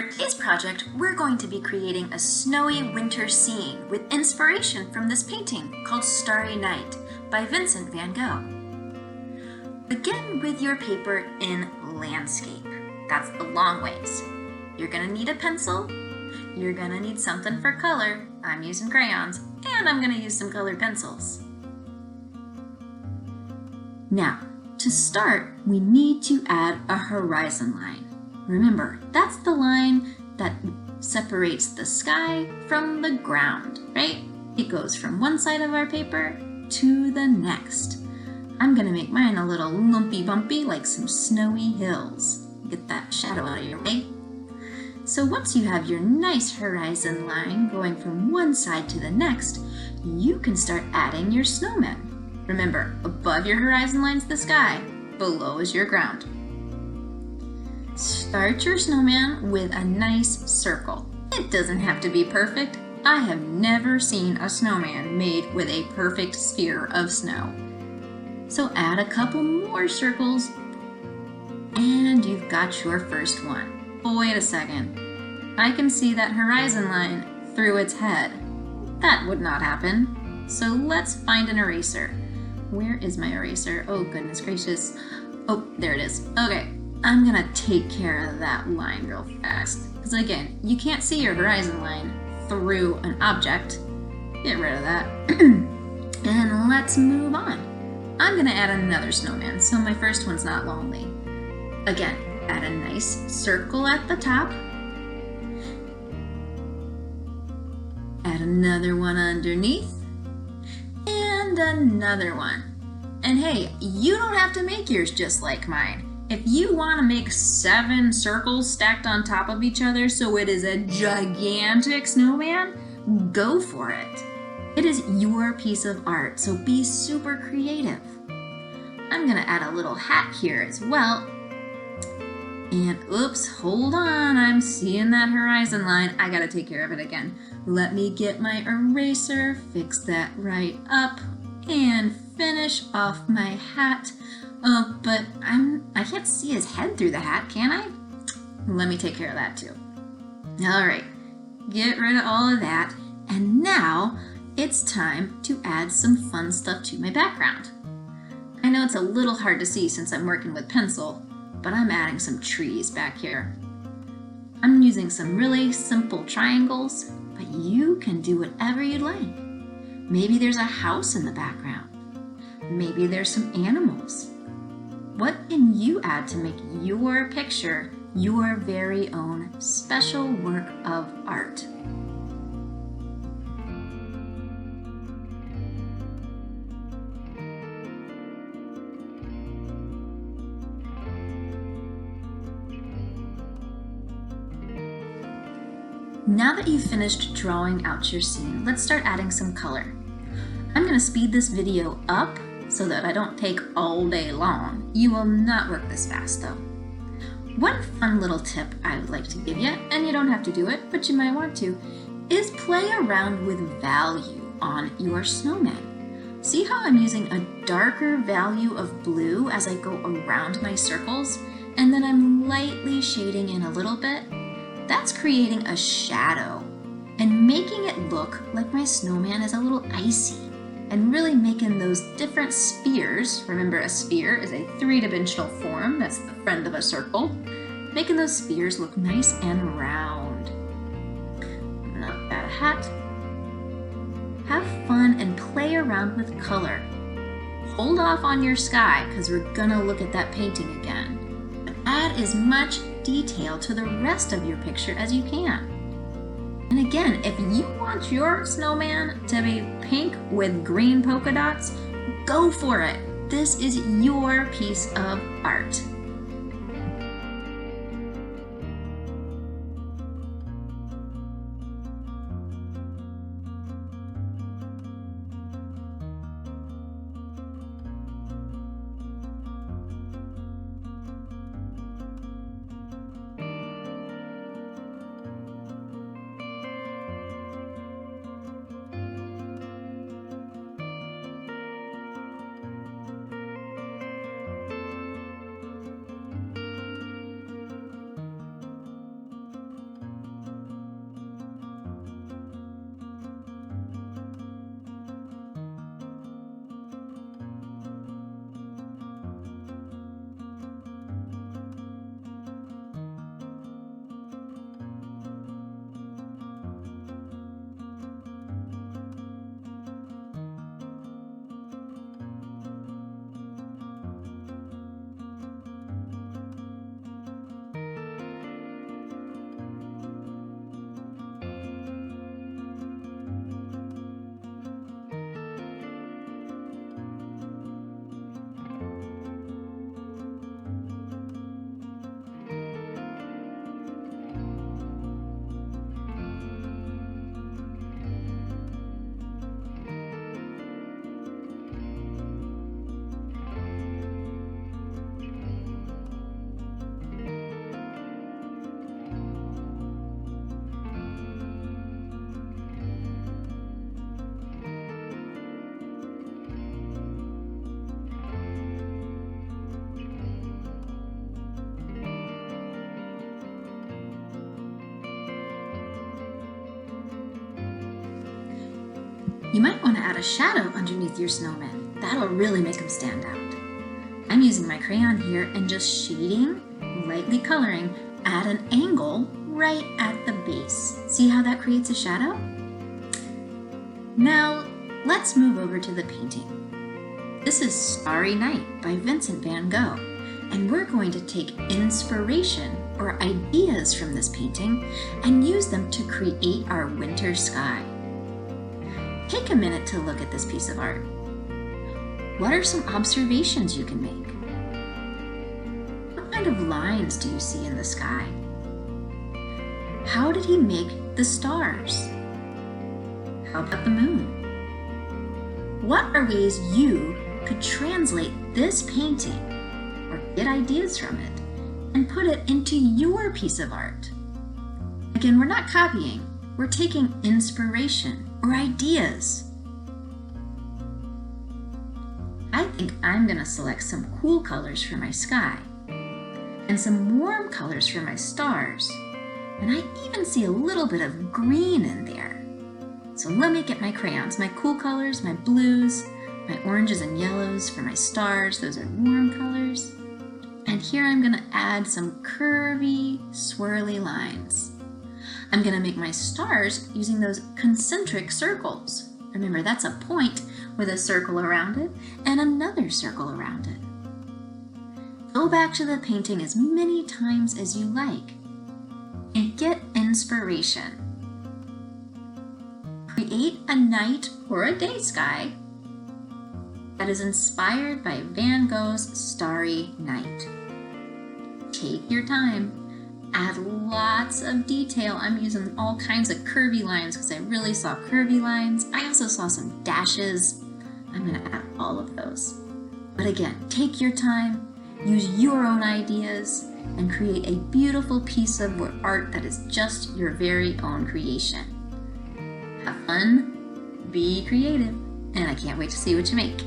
For today's project, we're going to be creating a snowy winter scene with inspiration from this painting called Starry Night by Vincent van Gogh. Begin with your paper in landscape. That's the long ways. You're gonna need a pencil, you're gonna need something for color. I'm using crayons, and I'm gonna use some colored pencils. Now, to start, we need to add a horizon line. Remember, that's the line that separates the sky from the ground, right? It goes from one side of our paper to the next. I'm gonna make mine a little lumpy bumpy like some snowy hills. Get that shadow out of your way. So once you have your nice horizon line going from one side to the next, you can start adding your snowman. Remember, above your horizon line's the sky, below is your ground. Start your snowman with a nice circle. It doesn't have to be perfect. I have never seen a snowman made with a perfect sphere of snow. So add a couple more circles and you've got your first one. Oh, wait a second. I can see that horizon line through its head. That would not happen. So let's find an eraser. Where is my eraser? Oh, goodness gracious. Oh, there it is. Okay. I'm gonna take care of that line real fast. Because again, you can't see your horizon line through an object. Get rid of that. And let's move on. I'm gonna add another snowman, so my first one's not lonely. Again, add a nice circle at the top. Add another one underneath. And another one. And hey, you don't have to make yours just like mine. If you want to make 7 circles stacked on top of each other so it is a gigantic snowman, go for it. It is your piece of art, so be super creative. I'm going to add a little hat here as well. And oops, hold on, I'm seeing that horizon line. I got to take care of it again. Let me get my eraser, fix that right up, and finish off my hat. But I can't see his head through the hat, can I? Let me take care of that too. All right, get rid of all of that. And now it's time to add some fun stuff to my background. I know it's a little hard to see since I'm working with pencil, but I'm adding some trees back here. I'm using some really simple triangles, but you can do whatever you'd like. Maybe there's a house in the background. Maybe there's some animals. What can you add to make your picture your very own special work of art? Now that you've finished drawing out your scene, let's start adding some color. I'm going to speed this video up so that I don't take all day long. You will not work this fast though. One fun little tip I would like to give you, and you don't have to do it, but you might want to, is play around with value on your snowman. See how I'm using a darker value of blue as I go around my circles, and then I'm lightly shading in a little bit? That's creating a shadow and making it look like my snowman is a little icy, and really making those different spheres, remember a sphere is a 3-dimensional form, that's the friend of a circle, making those spheres look nice and round. I'm gonna add a hat. Have fun and play around with color. Hold off on your sky because we're gonna look at that painting again. But add as much detail to the rest of your picture as you can. And again, if you want your snowman to be pink with green polka dots, go for it. This is your piece of art. You might want to add a shadow underneath your snowman. That'll really make him stand out. I'm using my crayon here and just shading, lightly coloring at an angle right at the base. See how that creates a shadow? Now, let's move over to the painting. This is Starry Night by Vincent van Gogh, and we're going to take inspiration or ideas from this painting and use them to create our winter sky. Take a minute to look at this piece of art. What are some observations you can make? What kind of lines do you see in the sky? How did he make the stars? How about the moon? What are ways you could translate this painting or get ideas from it and put it into your piece of art? Again, we're not copying, we're taking inspiration or ideas. I think I'm going to select some cool colors for my sky and some warm colors for my stars. And I even see a little bit of green in there. So let me get my crayons, my cool colors, my blues, my oranges and yellows for my stars. Those are warm colors. And here I'm going to add some curvy, swirly lines. I'm going to make my stars using those concentric circles. Remember, that's a point with a circle around it and another circle around it. Go back to the painting as many times as you like and get inspiration. Create a night or a day sky that is inspired by Van Gogh's Starry Night. Take your time. Add lots of detail. I'm using all kinds of curvy lines because I really saw curvy lines. I also saw some dashes. I'm going to add all of those. But again, take your time, use your own ideas, and create a beautiful piece of art that is just your very own creation. Have fun, be creative, and I can't wait to see what you make.